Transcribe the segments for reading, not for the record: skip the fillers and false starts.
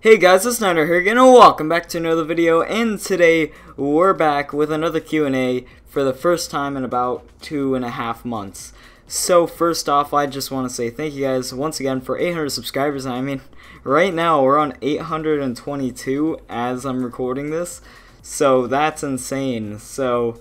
Hey guys, it's Niner here again, and welcome back to another video, and today we're back with another Q&A for the first time in about 2.5 months. So first off, I just want to say thank you guys once again for 800 subscribers. I mean, right now we're on 822 as I'm recording this, so that's insane. So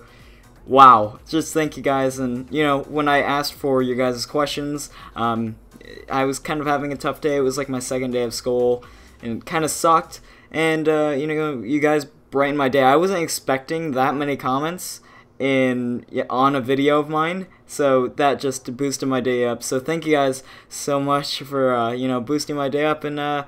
wow, just thank you guys. And you know, when I asked for your guys' questions, I was kind of having a tough day. It was like my second day of school, and it kind of sucked, and you know, you guys brightened my day. I wasn't expecting that many comments on a video of mine, so that just boosted my day up. So thank you guys so much for you know, boosting my day up. And other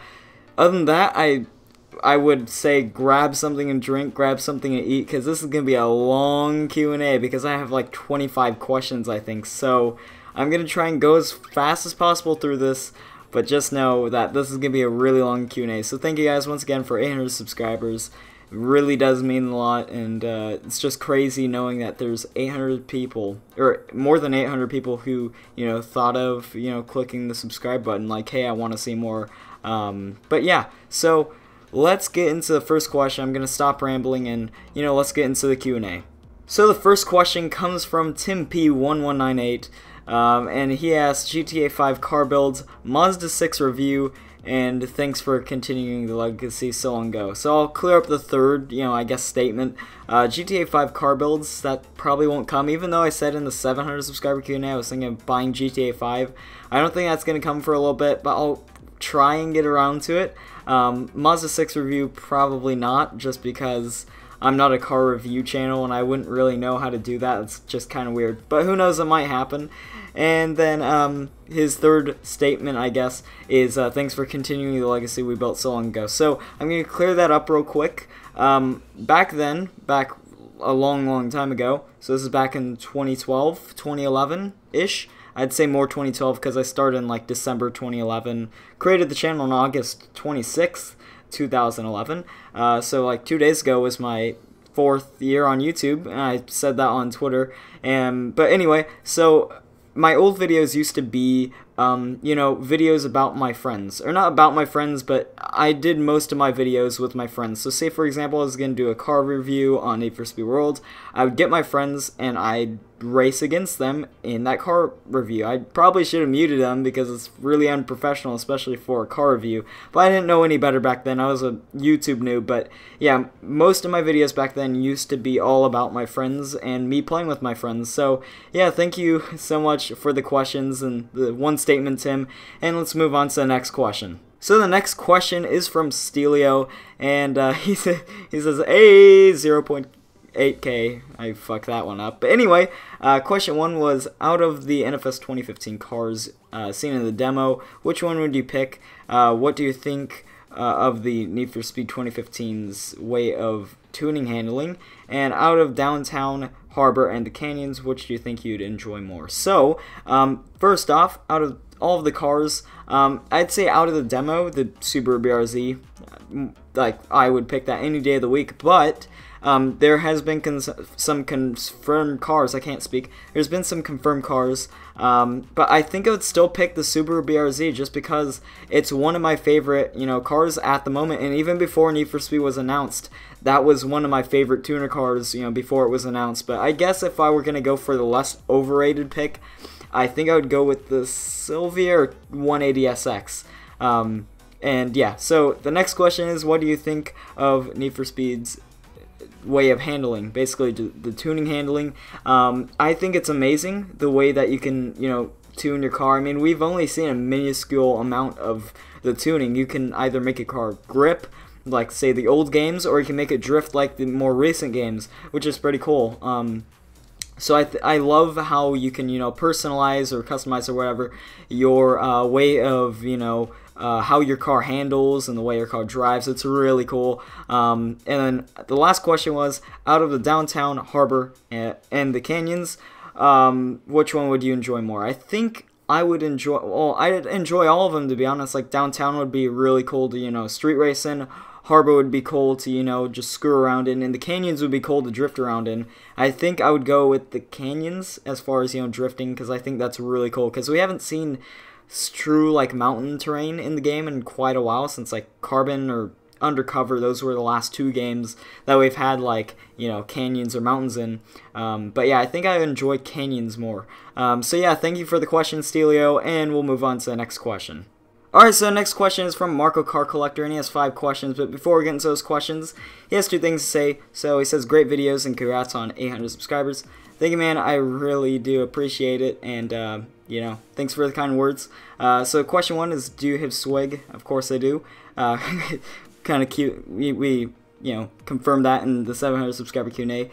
than that, I would say grab something and drink, grab something to eat, because this is gonna be a long Q&A because I have like 25 questions, I think. So I'm gonna try and go as fast as possible through this, but just know that this is going to be a really long Q&A. So thank you guys once again for 800 subscribers. It really does mean a lot, and it's just crazy knowing that there's 800 people, or more than 800 people who, you know, thought of, you know, clicking the subscribe button, like, hey, I want to see more. But yeah, so let's get into the first question. I'm going to stop rambling and, you know, let's get into the Q&A. So the first question comes from Tim P1198. And he asked GTA 5 car builds, Mazda 6 review, and thanks for continuing the legacy so long ago. So I'll clear up the third, you know, I guess statement. GTA 5 car builds, that probably won't come, even though I said in the 700 subscriber Q&A I was thinking of buying GTA 5. I don't think that's going to come for a little bit, but I'll try and get around to it. Mazda 6 review, probably not, just because I'm not a car review channel and I wouldn't really know how to do that. It's just kind of weird, but who knows, it might happen. And then his third statement, I guess, is thanks for continuing the legacy we built so long ago. So I'm going to clear that up real quick. Back a long time ago, so this is back in 2012, 2011-ish. I'd say more 2012 because I started in like December 2011, created the channel on August 26th, 2011. So like 2 days ago was my 4th year on YouTube, and I said that on Twitter. But anyway, so my old videos used to be, you know, videos about my friends. Or not about my friends, but I did most of my videos with my friends. So say, for example, I was going to do a car review on Need for Speed World. I would get my friends, and I'd race against them in that car review. I probably should have muted them because it's really unprofessional, especially for a car review. But I didn't know any better back then. I was a YouTube noob. But yeah, most of my videos back then used to be all about my friends and me playing with my friends. So yeah, thank you so much for the questions and the one statement, Tim. And let's move on to the next question. So the next question is from Stwo, and he says, hey, 0.8K. I fucked that one up. But anyway, question 1 was, out of the NFS 2015 cars seen in the demo, which one would you pick? What do you think of the Need for Speed 2015's way of tuning handling? And out of downtown, harbor, and the canyons, which do you think you'd enjoy more? So, first off, out of all of the cars, I'd say out of the demo, the Subaru BRZ, like, I would pick that any day of the week. But there has been some confirmed cars. I can't speak. There's been some confirmed cars, but I think I would still pick the Subaru BRZ just because it's one of my favorite, you know, cars at the moment. And even before Need for Speed was announced, that was one of my favorite tuner cars, you know, before it was announced. But I guess if I were gonna go for the less overrated pick, I think I would go with the Silvia 180SX. And yeah, so the next question is, what do you think of Need for Speed's way of handling, basically the tuning handling? I think it's amazing the way that you can, you know, tune your car. I mean, we've only seen a minuscule amount of the tuning. You can either make a car grip, like say the old games, or you can make it drift like the more recent games, which is pretty cool. So I love how you can, you know, personalize or customize or whatever your way of, you know, how your car handles and the way your car drives. It's really cool. And then the last question was, out of the downtown, harbor, and the canyons, which one would you enjoy more? I think I would enjoy, well, I'd enjoy all of them, to be honest. Like, downtown would be really cool to, you know, street racing. Harbor would be cool to, you know, just screw around in, and the canyons would be cool to drift around in. I think I would go with the canyons as far as, you know, drifting, because I think that's really cool, because we haven't seen true like mountain terrain in the game in quite a while, since like Carbon or Undercover, those were the last 2 games that we've had like, you know, canyons or mountains in. But yeah, I think I enjoy canyons more. So yeah, thank you for the question, Stwo, and we'll move on to the next question. Alright, so the next question is from Marco Car Collector, and he has 5 questions, but before we get into those questions, he has 2 things to say. So he says, great videos and congrats on 800 subscribers. Thank you, man, I really do appreciate it, and you know, thanks for the kind words. So question 1 is, do you have swag? Of course I do. Kind of cute. We you know, confirmed that in the 700 subscriber Q&A.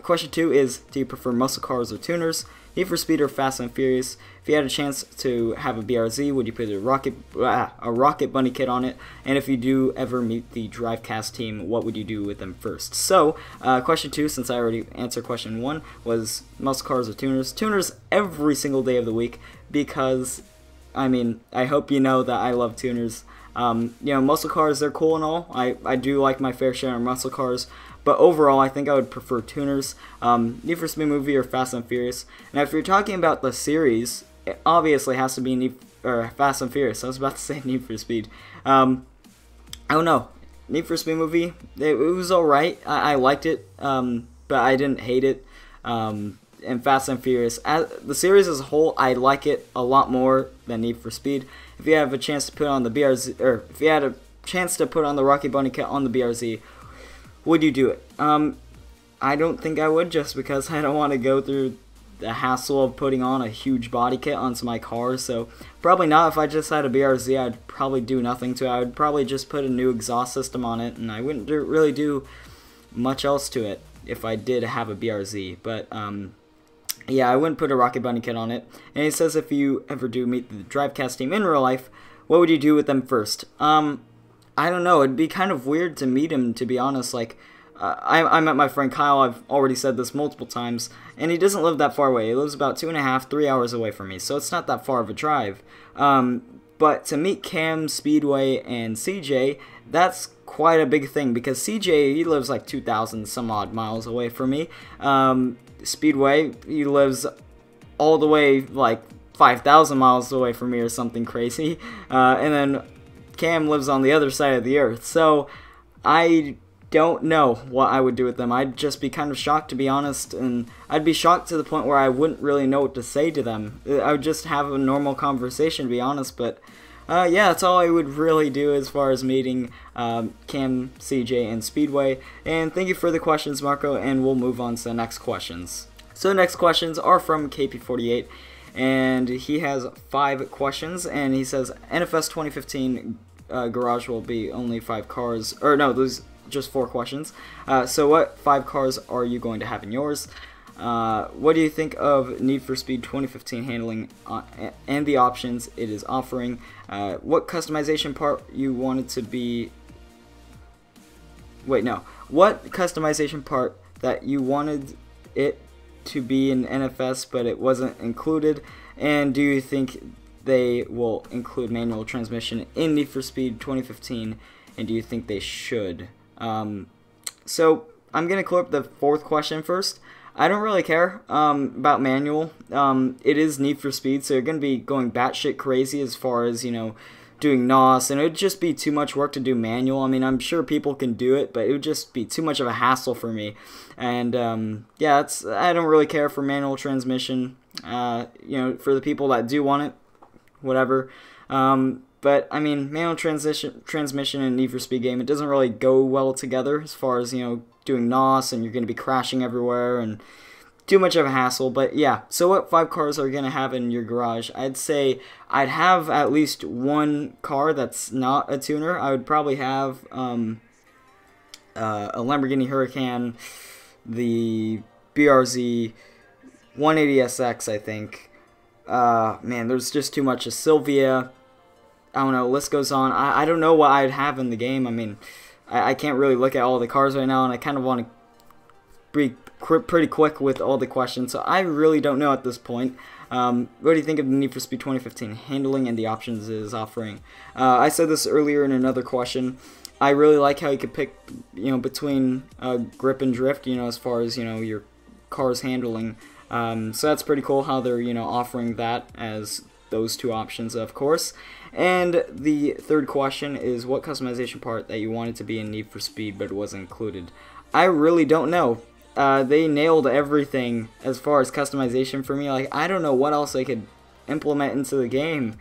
Question 2 is, do you prefer muscle cars or tuners? Need for Speed or Fast and Furious? If you had a chance to have a BRZ, would you put a Rocket Bunny kit on it? And if you do ever meet the Drivecast team, what would you do with them first? So, question 2, since I already answered question 1, was muscle cars or tuners? Tuners every single day of the week, because, I mean, I hope you know that I love tuners. You know, muscle cars, they're cool and all. I do like my fair share of muscle cars, but overall, I think I would prefer tuners. Need for Speed movie or Fast and Furious. Now, if you're talking about the series, it obviously has to be Fast and Furious. I was about to say Need for Speed. I don't know. Need for Speed movie, it was alright. I liked it, but I didn't hate it. And Fast and Furious, the series as a whole, I like it a lot more than Need for Speed. If you have a chance to put on the BRZ, or if you had a chance to put on the Rocky Bunny kit on the BRZ, would you do it? I don't think I would, just because I don't want to go through the hassle of putting on a huge body kit onto my car. So probably not. If I just had a BRZ, I'd probably do nothing to it. I would probably just put a new exhaust system on it, and I wouldn't really do much else to it if I did have a BRZ. But yeah, I wouldn't put a Rocket Bunny kit on it. And it says, if you ever do meet the Drivecast team in real life, what would you do with them first? I don't know. It'd be kind of weird to meet him, to be honest. Like, I met my friend Kyle. I've already said this multiple times, and he doesn't live that far away. He lives about 2.5, 3 hours away from me, so it's not that far of a drive. But to meet Cam, Speedway, and CJ, that's quite a big thing, because CJ, he lives like 2,000 some odd miles away from me. Speedway, he lives all the way like 5,000 miles away from me or something crazy. And then Cam lives on the other side of the earth. So I don't know what I would do with them. I'd just be kind of shocked, to be honest, and I'd be shocked to the point where I wouldn't really know what to say to them. I would just have a normal conversation, to be honest, but yeah, that's all I would really do as far as meeting Cam, CJ, and Speedway. And thank you for the questions, Marco, and we'll move on to the next questions. So the next questions are from KP48, and he has 5 questions, and he says, NFS2015 garage will be only 5 cars, or no, there's just 4 questions. So what 5 cars are you going to have in yours? What do you think of Need for Speed 2015 handling and the options it is offering? What customization part you wanted to be... Wait, no. What customization part that you wanted it to be in NFS but it wasn't included? And do you think they will include manual transmission in Need for Speed 2015? And do you think they should? So I'm going to clear up the 4th question first. I don't really care about manual. It is Need for Speed, so you're going to be going batshit crazy as far as, you know, doing NOS, and it would just be too much work to do manual. I mean, I'm sure people can do it, but it would just be too much of a hassle for me. And yeah, I don't really care for manual transmission. You know, for the people that do want it, whatever. But I mean, manual transmission in Need for Speed game, it doesn't really go well together as far as, you know, doing NOS, and you're going to be crashing everywhere and too much of a hassle. But yeah, so what 5 cars are you going to have in your garage? I'd say I'd have at least 1 car that's not a tuner. I would probably have a Lamborghini Huracan, the BRZ, 180SX, I think. Man, there's just too much. A Sylvia, I don't know, list goes on. I don't know what I'd have in the game. I mean, I can't really look at all the cars right now, and I kind of want to be pretty quick with all the questions, so I really don't know at this point. What do you think of the Need for Speed 2015 handling and the options it is offering? I said this earlier in another question. I really like how you could pick, you know, between grip and drift, you know, as far as, you know, your car's handling. So that's pretty cool how they're, you know, offering that as those two options, of course. And the third question is, what customization part that you wanted to be in Need for Speed but wasn't included? I really don't know. They nailed everything as far as customization for me. Like, I don't know what else they could implement into the game.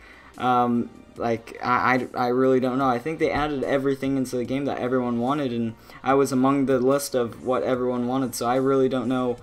Like, I really don't know. I think they added everything into the game that everyone wanted, and I was among the list of what everyone wanted, so I really don't know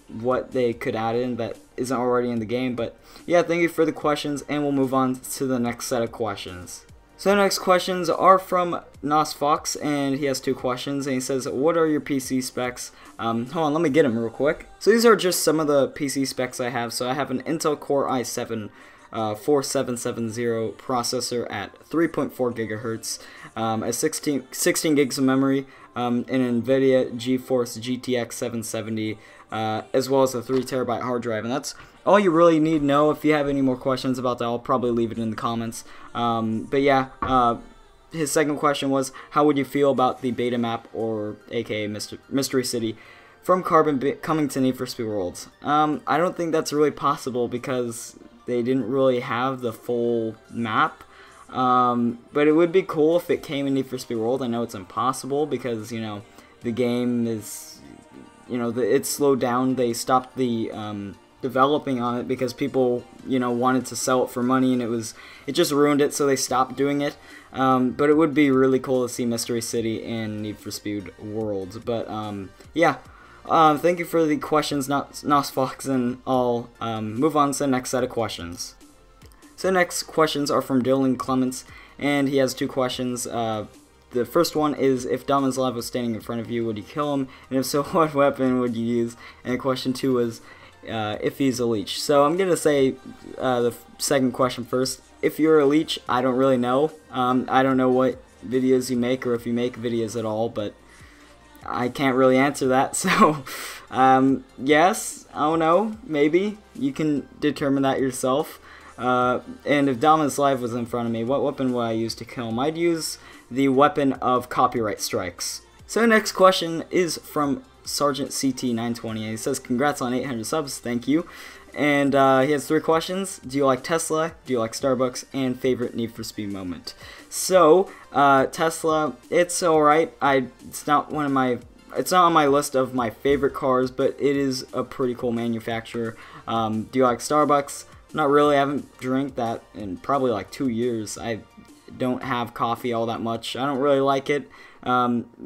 what they could add in that isn't already in the game. But yeah, thank you for the questions, and we'll move on to the next set of questions. So the next questions are from NFS2015, and he has two questions, and he says, what are your PC specs? Hold on, let me get them real quick. So these are just some of the PC specs I have. So I have an Intel Core i7 4770 processor at 3.4 gigahertz, a 16 gigs of memory, an NVIDIA GeForce GTX 770, as well as a 3 terabyte hard drive. And that's all you really need to know. If you have any more questions about that, I'll probably leave it in the comments. But yeah, his second question was, how would you feel about the beta map, or aka Mystery City, from Carbon coming to Need for Speed Worlds? I don't think that's really possible because they didn't really have the full map. But it would be cool if it came in Need for Speed World. I know it's impossible because, you know, the game is, you know, it's slowed down. They stopped the developing on it because people, you know, wanted to sell it for money, and it just ruined it, so they stopped doing it. But it would be really cool to see Mystery City in Need for Speed Worlds. But yeah, thank you for the questions, NFS2015, and I'll move on to the next set of questions. So the next questions are from Dylan Clements, and he has two questions. The first one is, if Domazlov was standing in front of you, would you kill him? And if so, what weapon would you use? And question two was, if he's a leech. So I'm going to say the second question first. If you're a leech, I don't really know. I don't know what videos you make, or if you make videos at all, but I can't really answer that. So yes, I don't know, maybe. You can determine that yourself. And if Domazlov was in front of me, what weapon would I use to kill him? I'd use the weapon of copyright strikes. So the next question is from Sergeant CT920, and he says, congrats on 800 subs, thank you. And he has three questions. Do you like Tesla? Do you like Starbucks? And favorite Need for Speed moment? So, Tesla, it's alright. It's not on my list of my favorite cars, but it is a pretty cool manufacturer. Do you like Starbucks? Not really. I haven't drank that in probably like 2 years. I don't have coffee all that much. I don't really like it.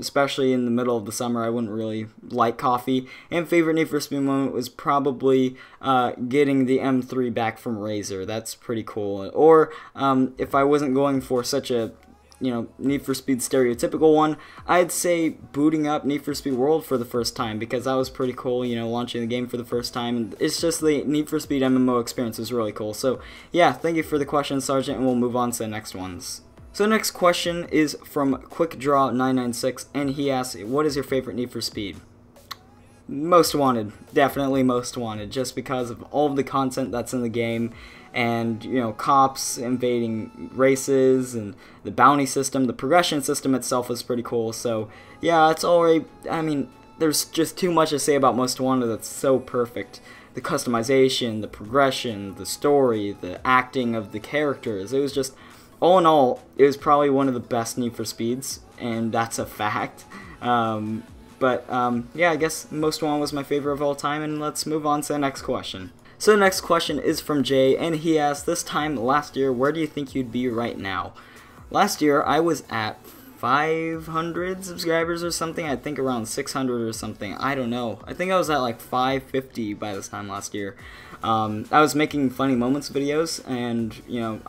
Especially in the middle of the summer, I wouldn't really like coffee. And favorite Need for Speed moment was probably getting the M3 back from Razer. That's pretty cool. Or if I wasn't going for such a, you know, Need for Speed stereotypical one, I'd say booting up Need for Speed World for the first time, because that was pretty cool, you know, launching the game for the first time. And it's just the Need for Speed MMO experience was really cool. So yeah, thank you for the question, Sergeant, and we'll move on to the next ones. So the next question is from QuickDraw996, and he asks, what is your favorite Need for Speed? Most Wanted. Definitely Most Wanted, just because of all of the content that's in the game, and, you know, cops invading races, and the bounty system. The progression system itself is pretty cool. So yeah, it's already, I mean, there's just too much to say about Most Wanted that's so perfect. The customization, the progression, the story, the acting of the characters. It was just, all in all, it was probably one of the best Need for Speeds, and that's a fact. Yeah, I guess Most Wanted was my favorite of all time, and let's move on to the next question. So the next question is from Jay, and he asked, this time last year, where do you think you'd be right now? Last year, I was at 500 subscribers or something. I think around 600 or something. I don't know. I think I was at like 550 by this time last year. I was making funny moments videos, and, you know,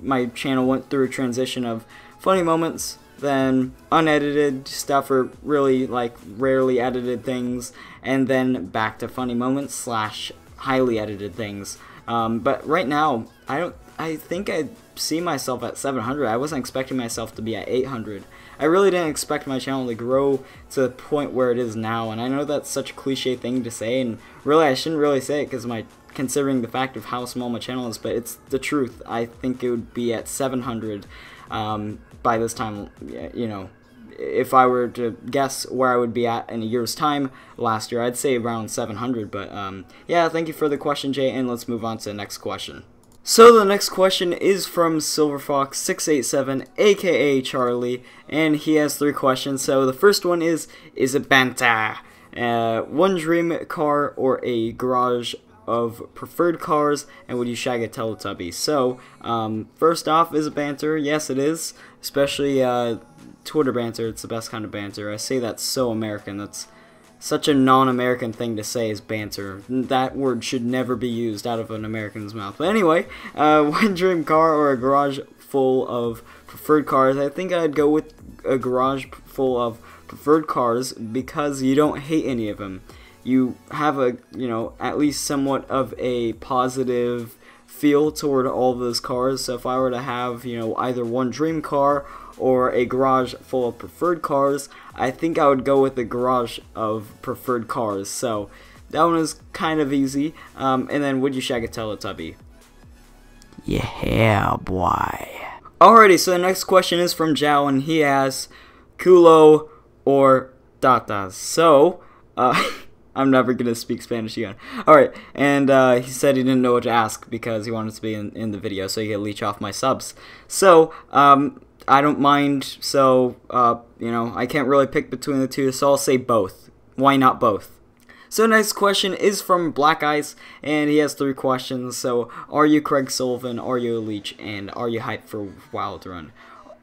my channel went through a transition of funny moments, then unedited stuff, or really like rarely edited things, and then back to funny moments / highly edited things. But right now, I think I see myself at 700. I wasn't expecting myself to be at 800. I really didn't expect my channel to grow to the point where it is now, and I know that's such a cliche thing to say, and really I shouldn't really say it because considering the fact of how small my channel is, but it's the truth. I think it would be at 700 by this time. You know, if I were to guess where I would be at in a year's time last year, I'd say around 700. But yeah, thank you for the question, Jay, and let's move on to the next question. So the next question is from SilverFox687, aka Charlie, and he has 3 questions. So the first one is it banter? One dream car or a garage of preferred cars, and would you shag a Teletubby? So, first off, is it banter? Yes, it is, especially Twitter banter. It's the best kind of banter. I say that's so American. That's such a non-American thing to say, is banter. That word should never be used out of an American's mouth. But anyway, one dream car or a garage full of preferred cars. I think I'd go with a garage full of preferred cars because you don't hate any of them. You have a, at least somewhat of a positive feel toward all of those cars. So if I were to have, either one dream car or a garage full of preferred cars, I think I would go with the garage of preferred cars. So that one is kind of easy. And then, would you shag a Teletubby? Yeah, boy. Alrighty, so the next question is from Jao, and he asks, culo or tatas? So, I'm never going to speak Spanish again. Alright, and he said he didn't know what to ask because he wanted to be in the video so he could leech off my subs. So, I don't mind, so, I can't really pick between the two, so I'll say both. Why not both? So next question is from Black Ice, and he has 3 questions. So, are you Craig Sullivan, are you a leech, and are you hyped for Wild Run?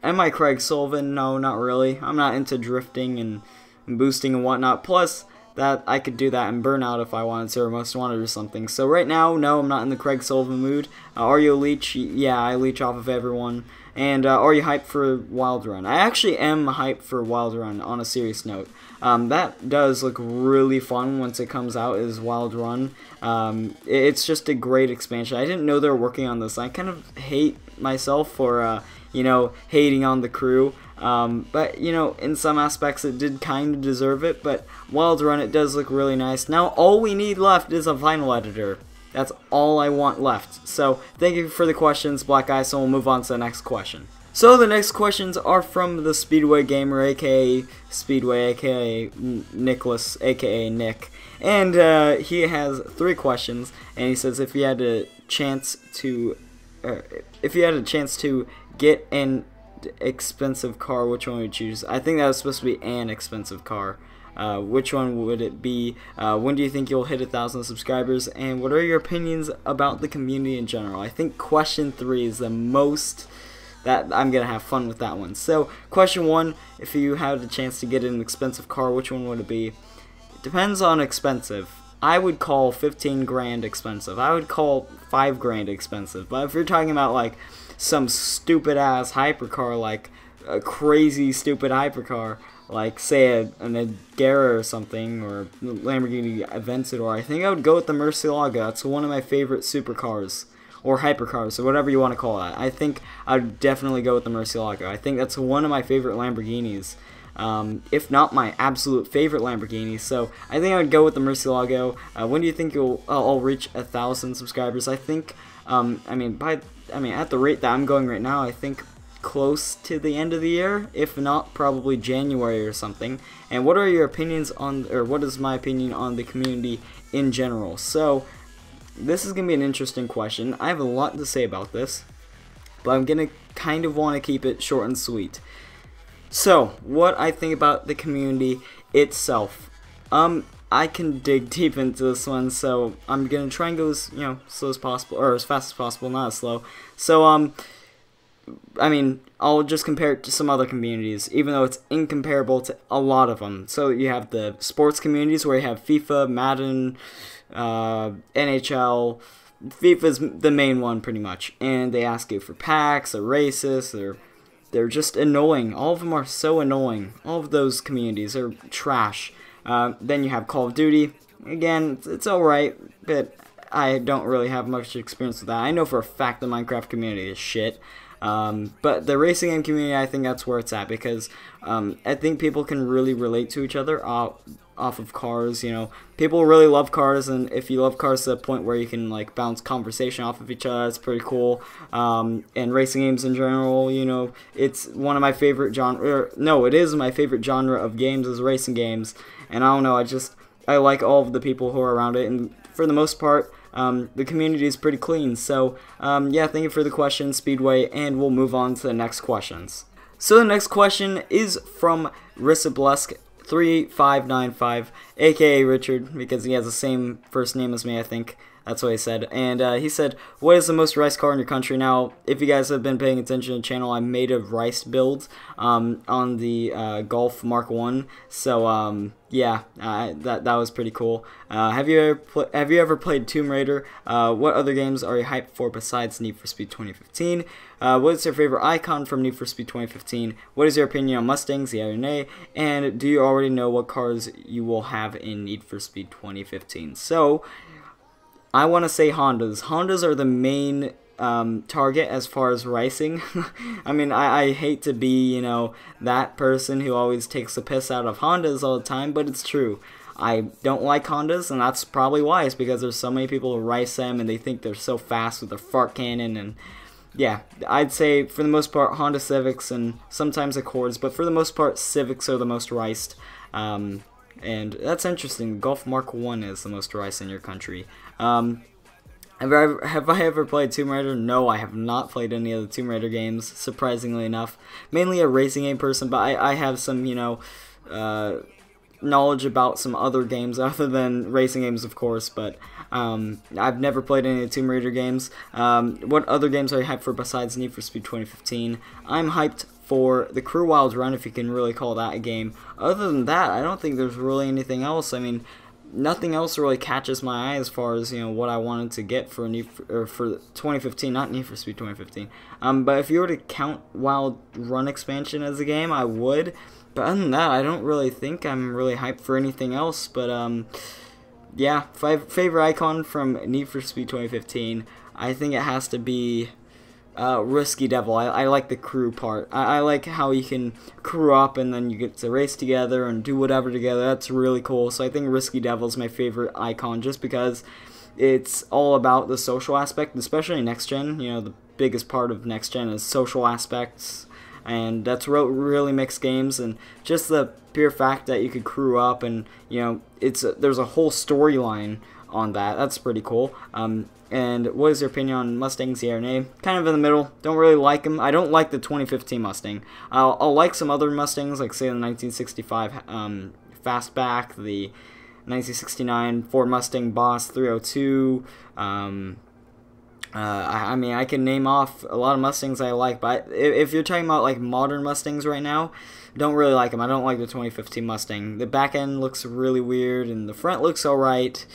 Am I Craig Sullivan? No, not really. I'm not into drifting and boosting and whatnot. Plus, that I could do that in Burnout if I wanted to, or Most Wanted or something. So right now, no, I'm not in the Craig Sullivan mood. Are you a leech? Yeah, I leech off of everyone. And are you hyped for Wild Run? I actually am hyped for Wild Run, on a serious note. That does look really fun once it comes out, is Wild Run. It's just a great expansion. I didn't know they were working on this. I kind of hate myself for, hating on the crew. But, in some aspects it did kind of deserve it. But Wild Run, it does look really nice. Now all we need left is a vinyl editor. That's all I want left. So, thank you for the questions, Black Ice, so we'll move on to the next question. So, the next questions are from the Speedway Gamer, aka Speedway, aka Nicholas, aka Nick. And he has 3 questions, and he says if you had a chance to get an expensive car, which one would you choose? I think that was supposed to be an expensive car. Which one would it be? When do you think you'll hit 1,000 subscribers? And what are your opinions about the community in general? I think question 3 is the most that I'm gonna have fun with that one. So question 1, if you had a chance to get an expensive car, which one would it be? It depends on expensive. I would call 15 grand expensive. I would call 5 grand expensive. But if you're talking about like some stupid ass hypercar, like a crazy stupid hypercar, like say an Agera or something, or Lamborghini Aventador, I think I would go with the Murcielago. That's one of my favorite supercars, or hypercars, or whatever you want to call that. I think I'd definitely go with the Murcielago. I think that's one of my favorite Lamborghinis, if not my absolute favorite Lamborghini. So I think I would go with the Murcielago. When do you think I'll reach 1,000 subscribers? I think, at the rate that I'm going right now, I think close to the end of the year, if not probably January or something. And what are your opinions on, or what is my opinion on the community in general? So this is gonna be an interesting question. I have a lot to say about this, but I'm gonna kind of want to keep it short and sweet. So what I think about the community itself, I can dig deep into this one, so I'm gonna try and go as slow as possible, or as fast as possible, not as slow. So I'll just compare it to some other communities, even though it's incomparable to a lot of them. So you have the sports communities where you have FIFA, Madden, NHL. FIFA's the main one pretty much, and they ask you for packs, they're racist, they're just annoying. All of them are so annoying. All of those communities are trash. Then you have Call of Duty. Again, it's alright, but I don't really have much experience with that. I know for a fact the Minecraft community is shit. But the racing game community, I think that's where it's at, because I think people can really relate to each other off of cars. People really love cars, and if you love cars to the point where you can like bounce conversation off of each other, it's pretty cool. And racing games in general, it's one of my favorite it is my favorite genre of games, is racing games. And I don't know, I like all of the people who are around it, and for the most part, the community is pretty clean. So yeah, thank you for the question, Speedway, and we'll move on to the next questions. So the next question is from Risablesk3595, aka Richard, because he has the same first name as me, I think. That's what he said. And he said, what is the most riced car in your country? Now, if you guys have been paying attention to the channel, I made a riced build on the Golf Mark 1. So, yeah, that was pretty cool. Have you ever played Tomb Raider? What other games are you hyped for besides Need for Speed 2015? What is your favorite icon from Need for Speed 2015? What is your opinion on Mustangs, yeah or nay? And do you already know what cars you will have in Need for Speed 2015? So, I want to say Hondas. Hondas are the main target as far as racing. I mean, I hate to be, you know, that person who always takes the piss out of Hondas all the time, but it's true. I don't like Hondas, and that's probably why. It's because there's so many people who race them, and they think they're so fast with their fart cannon, and yeah, I'd say for the most part Honda Civics and sometimes Accords, but for the most part Civics are the most riced. And that's interesting. Golf Mark 1 is the most riced in your country. Have I ever played Tomb Raider? No, I have not played any of the Tomb Raider games, surprisingly enough. Mainly a racing game person, but I have some, you know, knowledge about some other games other than racing games, of course, but I've never played any of the Tomb Raider games. What other games are you hyped for besides Need for Speed 2015? I'm hyped for the Crew Wild Run, if you can really call that a game. Other than that, I don't think there's really anything else. I mean, nothing else really catches my eye as far as, you know, what I wanted to get for for 2015, not Need for Speed 2015. But if you were to count Wild Run expansion as a game, I would. But other than that, I don't really think I'm really hyped for anything else. But yeah, favorite icon from Need for Speed 2015, I think it has to be Risky Devil. I like the crew part. I like how you can crew up and then you get to race together and do whatever together. That's really cool. So I think Risky Devil is my favorite icon just because it's all about the social aspect, especially next gen. You know, the biggest part of next gen is social aspects, and that's what really makes games. And just the pure fact that you could crew up and, you know, there's a whole storyline on that. That's pretty cool. And what is your opinion on Mustangs, yeah or nay? Kind of in the middle. Don't really like them. I don't like the 2015 Mustang. I'll like some other Mustangs, like say the 1965 Fastback, the 1969 Ford Mustang Boss 302. I mean, I can name off a lot of Mustangs I like, but if you're talking about like modern Mustangs right now, don't really like them. I don't like the 2015 Mustang. The back end looks really weird, and the front looks alright.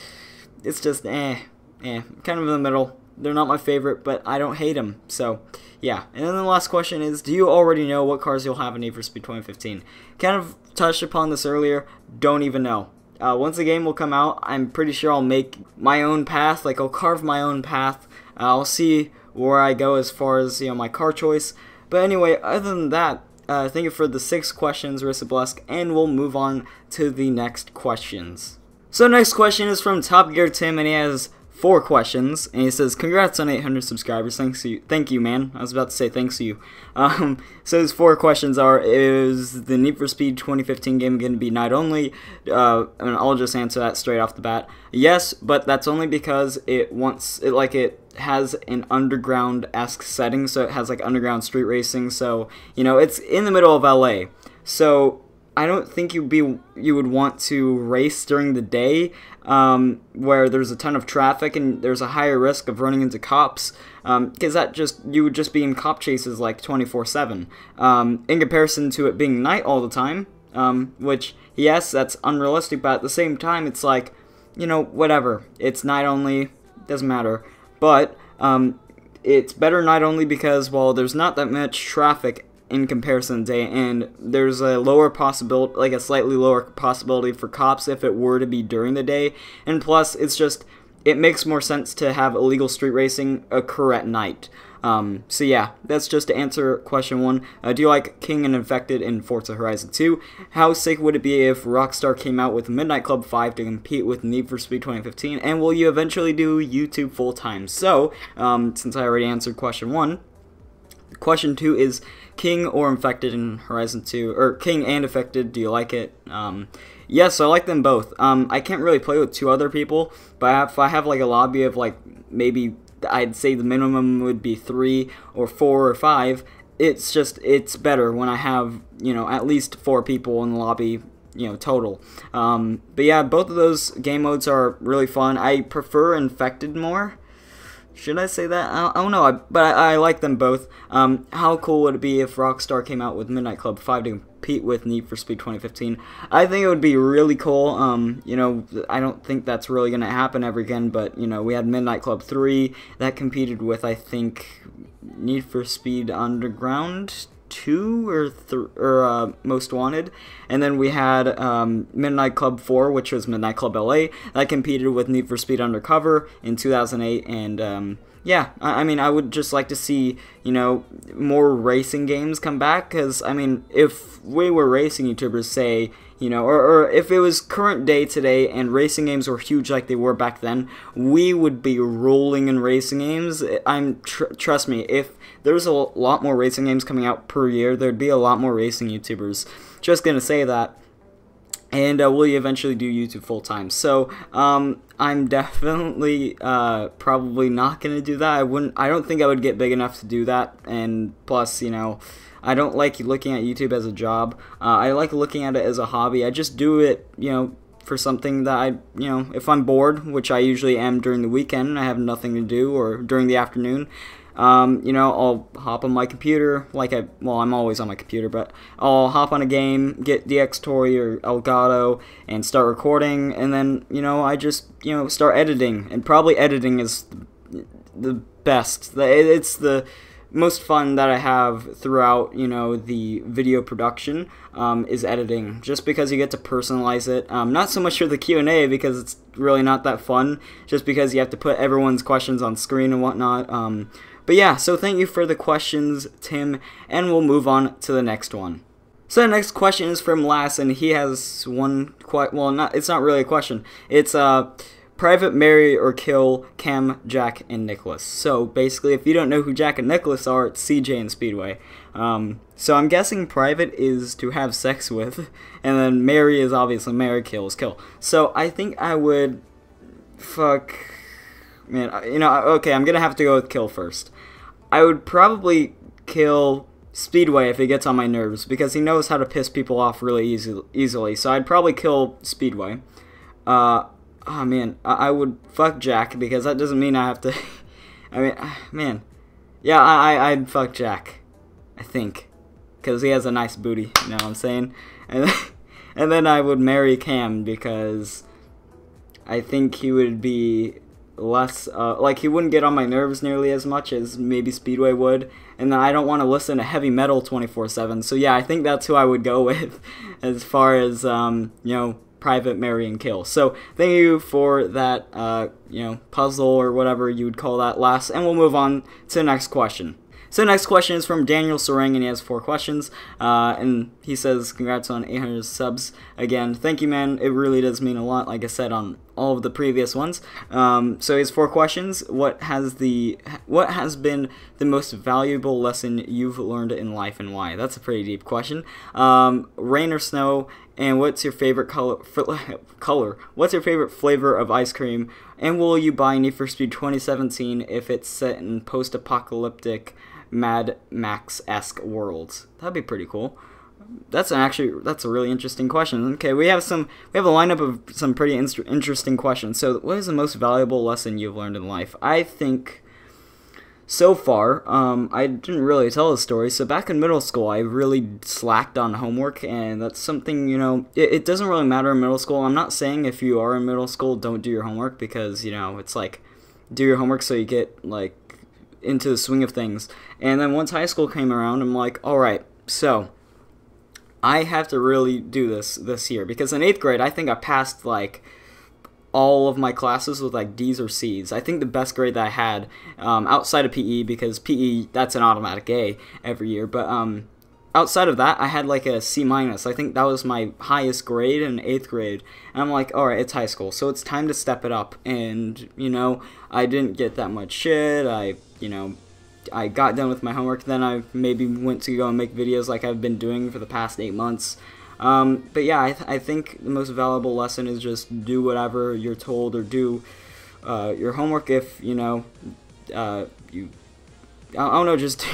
It's just kind of in the middle. They're not my favorite, but I don't hate them. So, yeah. And then the last question is, do you already know what cars you'll have in Need for Speed 2015? Kind of touched upon this earlier. Don't even know. Once the game will come out, I'm pretty sure I'll make my own path. Like, I'll carve my own path. I'll see where I go as far as, you know, my car choice. But anyway, other than that, thank you for the 6 questions, Risablesk, and we'll move on to the next questions. So next question is from Top Gear Tim, and he has 4 questions, and he says, congrats on 800 subscribers. Thank you, man. I was about to say thanks to you. So his 4 questions are, is the Need for Speed 2015 game going to be night only? And I'll just answer that straight off the bat. Yes, but that's only because it has an underground-esque setting, so it has like underground street racing, so, you know, it's in the middle of LA. So I don't think you would want to race during the day, where there's a ton of traffic and there's a higher risk of running into cops, because you would just be in cop chases like 24/7. In comparison to it being night all the time, which yes, that's unrealistic, but at the same time, it's like, you know, whatever. It's night only, doesn't matter. But it's better night only because, well, there's not that much traffic in comparison to day, and there's a lower possibility, like a slightly lower possibility for cops if it were to be during the day, and plus it makes more sense to have illegal street racing occur at night. So yeah, that's just to answer question 1. Do you like King and Infected in Forza Horizon 2? How sick would it be if Rockstar came out with Midnight Club 5 to compete with Need for Speed 2015? And will you eventually do YouTube full time? So, since I already answered question 1, Question 2 is King or Infected in Horizon 2, or King and Infected, do you like it? Yes, I like them both. I can't really play with 2 other people, but if I have like a lobby of like maybe I'd say the minimum would be 3 or 4 or 5, it's better when I have, you know, at least 4 people in the lobby, you know, total. But yeah, both of those game modes are really fun. I prefer Infected more. Should I say that? I don't know, but I like them both. How cool would it be if Rockstar came out with Midnight Club 5 to compete with Need for Speed 2015? I think it would be really cool. You know, I don't think that's really going to happen ever again, but, you know, we had Midnight Club 3 that competed with, I think, Need for Speed Underground 2 or Most Wanted, and then we had Midnight Club 4, which was Midnight Club LA, that competed with Need for Speed Undercover in 2008, and yeah, I mean, I would just like to see, you know, more racing games come back, because, I mean, if we were racing YouTubers, say, you know, or if it was current day today and racing games were huge like they were back then, we would be rolling in racing games. Trust me, if there's a lot more racing games coming out per year, there'd be a lot more racing YouTubers. Just gonna say that. And will you eventually do YouTube full time? So I'm definitely probably not gonna do that. I don't think I would get big enough to do that. And plus, you know, I don't like looking at YouTube as a job. I like looking at it as a hobby. I just do it, you know, for something that you know, if I'm bored, which I usually am during the weekend, I have nothing to do, or during the afternoon. You know, I'll hop on my computer, well, I'm always on my computer, but I'll hop on a game, get DX Tory or Elgato, and start recording, and then, you know, I just, you know, start editing, and probably editing is the best. It's the most fun that I have throughout, you know, the video production, is editing, just because you get to personalize it. Not so much for the Q&A, because it's really not that fun, just because you have to put everyone's questions on screen and whatnot. But yeah, so thank you for the questions, Tim, and we'll move on to the next one. So the next question is from Lass, and he has one it's not really a question. It's Private Marry or Kill Cam, Jack, and Nicholas. So basically, if you don't know who Jack and Nicholas are, it's CJ and Speedway. So I'm guessing Private is to have sex with, and then Marry is obviously marry, kill is kill. So I think I would man, you know, okay, I'm gonna have to go with kill first. I would probably kill Speedway if he gets on my nerves, because he knows how to piss people off really easily. So I'd probably kill Speedway. Oh man, I would fuck Jack, because that doesn't mean I have to. I mean, man, yeah, I'd fuck Jack, I think, because he has a nice booty. You know what I'm saying? And then I would marry Cam, because I think he would be less, like, he wouldn't get on my nerves nearly as much as maybe Speedway would, and then I don't want to listen to heavy metal 24/7, so yeah, I think that's who I would go with as far as, you know, Private, Marry, and Kill. So thank you for that, you know, puzzle or whatever you would call that, Last, and we'll move on to the next question. So the next question is from Daniel Sarang, and he has 4 questions, and he says, congrats on 800 subs. Again, thank you, man. It really does mean a lot, like I said on all of the previous ones. So he has 4 questions. What has been the most valuable lesson you've learned in life, and why? That's a pretty deep question. Rain or snow, and what's your favorite color? What's your favorite flavor of ice cream? And will you buy Need for Speed 2017 if it's set in post-apocalyptic Mad Max-esque worlds? That'd be pretty cool. That's a really interesting question. Okay, we have a lineup of some pretty interesting questions. So, what is the most valuable lesson you've learned in life? I think so far, I didn't really tell the story. So back in middle school, I really slacked on homework, and that's something, you know, it doesn't really matter in middle school. I'm not saying if you are in middle school, don't do your homework, because, you know, it's like, do your homework so you get, like, into the swing of things. And then once high school came around, I'm like, alright, so I have to really do this year, because in 8th grade, I think I passed, like, all of my classes with, like, D's or C's. I think the best grade that I had, outside of PE, because PE, that's an automatic A every year, but outside of that, I had, like, a C-. I think that was my highest grade in 8th grade, and I'm like, alright, it's high school, so it's time to step it up, and, you know, I didn't get that much shit, I, you know, I got done with my homework, then I maybe went to go and make videos like I've been doing for the past 8 months. But yeah, I think the most valuable lesson is just do whatever you're told, or do your homework if, you know, you, I don't know, just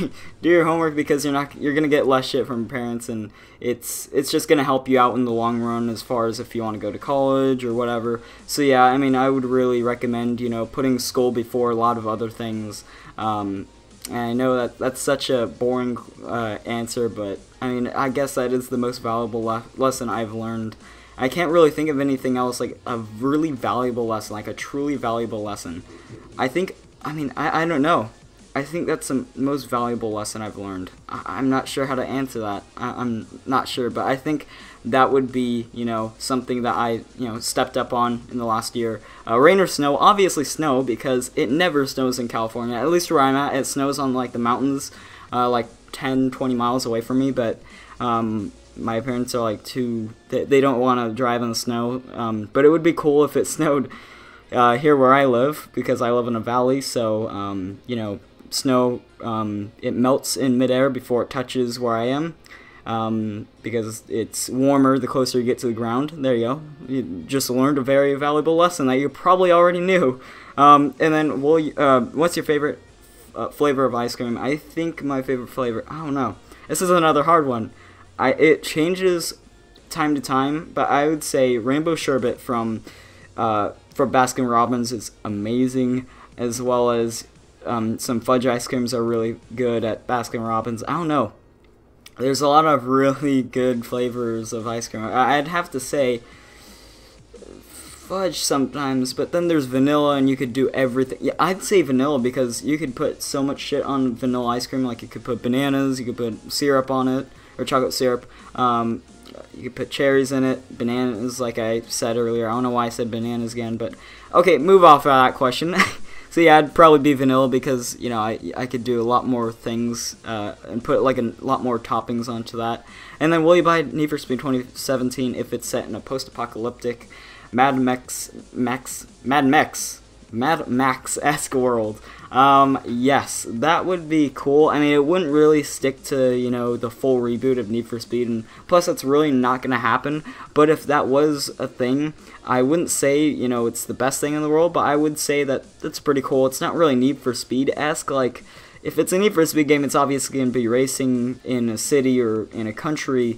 do your homework, because you're gonna get less shit from parents, and it's just gonna help you out in the long run as far as if you want to go to college or whatever. So yeah, I mean, I would really recommend, you know, putting school before a lot of other things. And I know that that's such a boring answer, but I mean, I guess that is the most valuable lesson I've learned. I can't really think of anything else, like a really valuable lesson, like a truly valuable lesson. I don't know. I think that's the most valuable lesson I've learned. I'm not sure how to answer that. I'm not sure, but I think that would be, you know, something that I, you know, stepped up on in the last year. Rain or snow, obviously snow, because it never snows in California. At least where I'm at, it snows on like the mountains, like 10-20 miles away from me, but my parents are like they don't want to drive in the snow, but it would be cool if it snowed here where I live, because I live in a valley. So you know, snow, it melts in midair before it touches where I am, because it's warmer the closer you get to the ground. There you go. You just learned a very valuable lesson that you probably already knew. And then, what's your favorite flavor of ice cream? I think my favorite flavor, I don't know. This is another hard one. It changes time to time, but I would say rainbow sherbet from Baskin Robbins is amazing, as well as some fudge ice creams are really good at Baskin Robbins. I don't know. There's a lot of really good flavors of ice cream. I'd have to say fudge sometimes, but then there's vanilla, and you could do everything. Yeah, I'd say vanilla, because you could put so much shit on vanilla ice cream. Like, you could put bananas, you could put syrup on it, or chocolate syrup. You could put cherries in it, bananas, like I said earlier. I don't know why I said bananas again, but okay, move off of that question. So yeah, I'd probably be vanilla, because, you know, I could do a lot more things and put like a lot more toppings onto that. And then, will you buy Need for Speed 2017 if it's set in a post-apocalyptic Mad Max-esque world? Yes, that would be cool. I mean, it wouldn't really stick to, you know, the full reboot of Need for Speed, and plus that's really not going to happen. But if that was a thing, I wouldn't say, you know, it's the best thing in the world, but I would say that that's pretty cool. It's not really Need for Speed-esque. Like, if it's a Need for Speed game, it's obviously going to be racing in a city or in a country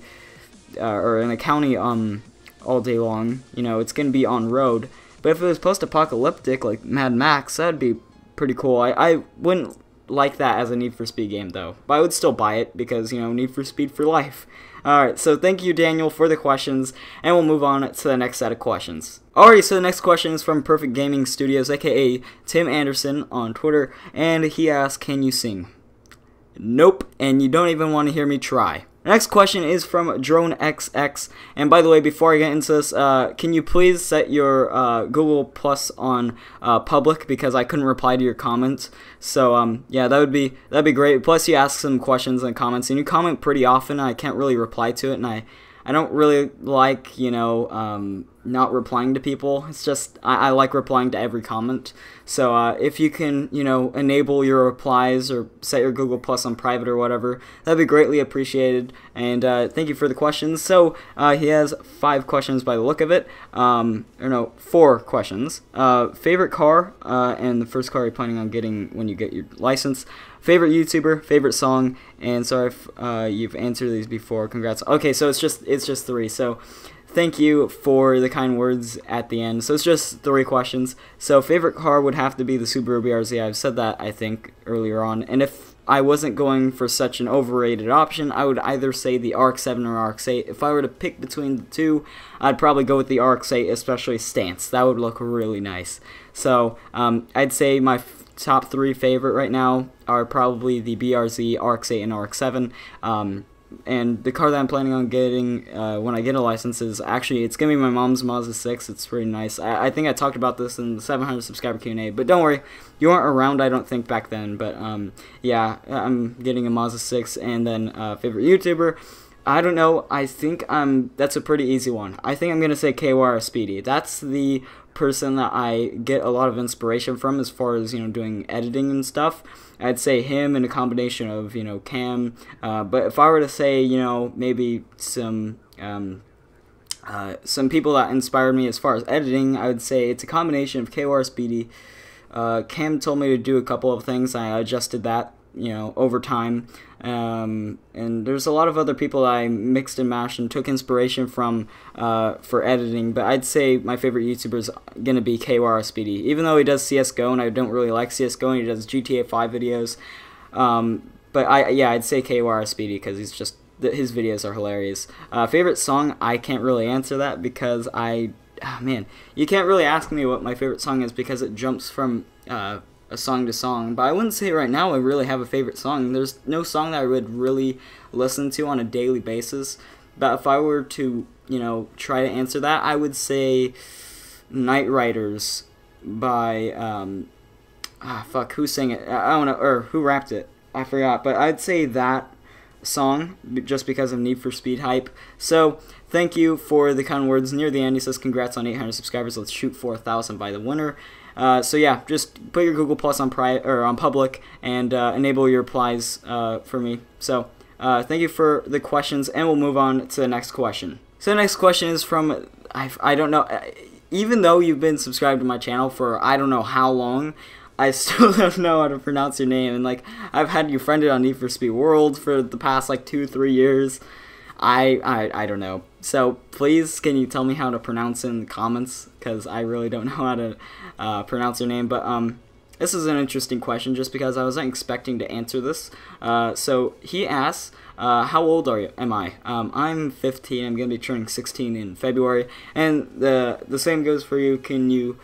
or in a county all day long. You know, it's going to be on road. But if it was post-apocalyptic, like Mad Max, that'd be pretty cool. I wouldn't like that as a Need for Speed game, though. But I would still buy it, because, you know, Need for Speed for life. Alright, so thank you, Daniel, for the questions, and we'll move on to the next set of questions. Alright, so the next question is from Perfect Gaming Studios, aka Tim Anderson on Twitter, and he asks, can you sing? Nope, and you don't even want to hear me try. The next question is from DroneXX, and by the way, before I get into this, can you please set your Google Plus on public, because I couldn't reply to your comments. So yeah, that'd be great. Plus, you ask some questions in the comments, and you comment pretty often. I can't really reply to it, and I don't really like, you know, not replying to people. It's just, I like replying to every comment. So if you can, you know, enable your replies or set your Google Plus on private or whatever, that'd be greatly appreciated. And thank you for the questions. So he has 5 questions by the look of it. Or no, 4 questions. Favorite car, and the first car you're planning on getting when you get your license. Favorite YouTuber, favorite song, and sorry if you've answered these before. Congrats. Okay, so it's just 3. So thank you for the kind words at the end. So it's just 3 questions. So favorite car would have to be the Subaru BRZ. I've said that, I think, earlier on. And if I wasn't going for such an overrated option, I would either say the RX-7 or RX-8. If I were to pick between the two, I'd probably go with the RX-8, especially stance. That would look really nice. So I'd say my top 3 favorite right now are probably the BRZ, RX-8, and RX-7. And the car that I'm planning on getting when I get a license is actually, it's going to be my mom's Mazda 6. It's pretty nice. I think I talked about this in the 700 subscriber Q&A, but don't worry, you weren't around, I don't think, back then. But yeah, I'm getting a Mazda 6. And then favorite YouTuber, I don't know, I think that's a pretty easy one. I think I'm going to say KYR Speedy. That's the person that I get a lot of inspiration from as far as, you know, doing editing and stuff. I'd say him and a combination of, you know, Cam. But if I were to say, you know, maybe some people that inspired me as far as editing, I would say it's a combination of KOR Speedy. Cam told me to do a couple of things. I adjusted that, you know, over time. And there's a lot of other people that I mixed and matched and took inspiration from for editing. But I'd say my favorite YouTuber is going to be KOR Speedy. Even though he does CSGO and I don't really like CSGO and he does GTA 5 videos. But I'd say KOR Speedy because he's just, his videos are hilarious. Favorite song, I can't really answer that because man, you can't really ask me what my favorite song is because it jumps from a song to song. But I wouldn't say right now I really have a favorite song. There's no song that I would really listen to on a daily basis. But if I were to, you know, try to answer that, I would say Night Riders by who sang it? I don't know, or who rapped it? I forgot. But I'd say that song just because of Need for Speed hype. So thank you for the kind words near the end. He says congrats on 800 subscribers. Let's shoot for 1,000 by the winner. So yeah, just put your Google Plus on on public and enable your replies for me. So thank you for the questions, and we'll move on to the next question. So the next question is from I don't know. Even though you've been subscribed to my channel for I don't know how long, I still don't know how to pronounce your name. And like I've had you friended on Need for Speed World for the past like 2-3 years. I don't know. So please, can you tell me how to pronounce it in the comments? Because I really don't know how to pronounce your name. But this is an interesting question just because I wasn't expecting to answer this. So he asks, how old am I? I'm 15. I'm going to be turning 16 in February. And the same goes for you. Can you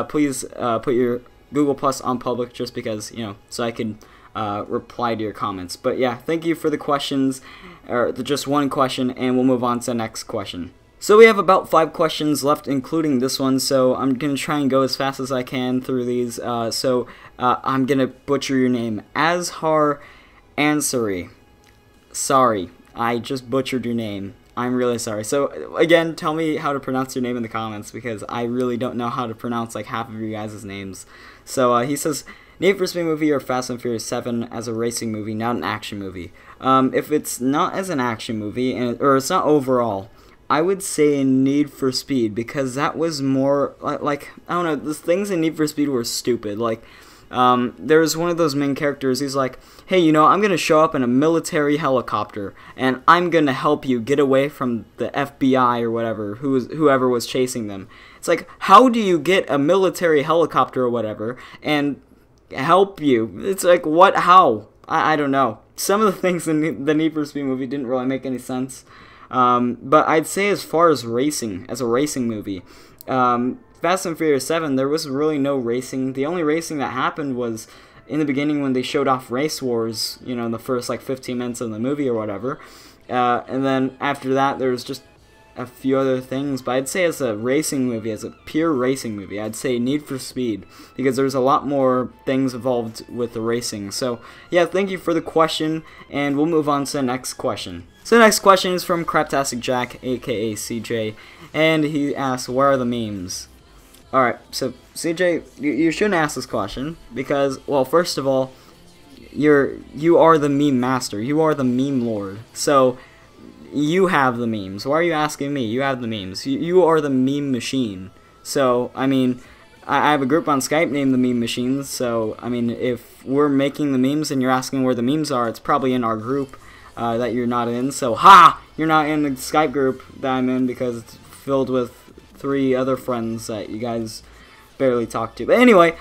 please put your Google Plus on public just because, you know, so I can reply to your comments. But yeah, thank you for the questions, or just one question, and we'll move on to the next question. So we have about 5 questions left, including this one, so I'm going to try and go as fast as I can through these. I'm going to butcher your name. Azhar Ansari. Sorry, I just butchered your name. I'm really sorry. So again, tell me how to pronounce your name in the comments because I really don't know how to pronounce like half of you guys' names. So he says, Need for Speed movie or Fast and Furious 7 as a racing movie, not an action movie. If it's not as an action movie, or it's not overall, I would say Need for Speed because that was more like I don't know, the things in Need for Speed were stupid. Like there was one of those main characters, he's like, hey, you know, I'm going to show up in a military helicopter and I'm going to help you get away from the FBI or whatever, whoever was chasing them. It's like, how do you get a military helicopter or whatever and help you? It's like, what, how? I don't know. Some of the things in the Need for Speed movie didn't really make any sense. But I'd say as far as racing, as a racing movie, Fast and Furious 7, there was really no racing. The only racing that happened was in the beginning when they showed off Race Wars, you know, in the first like 15 minutes of the movie or whatever. And then after that, there was just a few other things. But I'd say as a racing movie, as a pure racing movie, I'd say Need for Speed because there's a lot more things involved with the racing. So yeah, thank you for the question, and we'll move on to the next question. So the next question is from Craptastic Jack, aka CJ, and he asks, where are the memes? Alright, so CJ, you shouldn't ask this question because, well, first of all, you are the meme master. You are the meme lord. So you have the memes. Why are you asking me? You have the memes. You are the meme machine. So, I mean, I have a group on Skype named the Meme Machines. So, I mean, if we're making the memes and you're asking where the memes are, it's probably in our group that you're not in. So, ha! You're not in the Skype group that I'm in because it's filled with 3 other friends that you guys barely talk to. But anyway,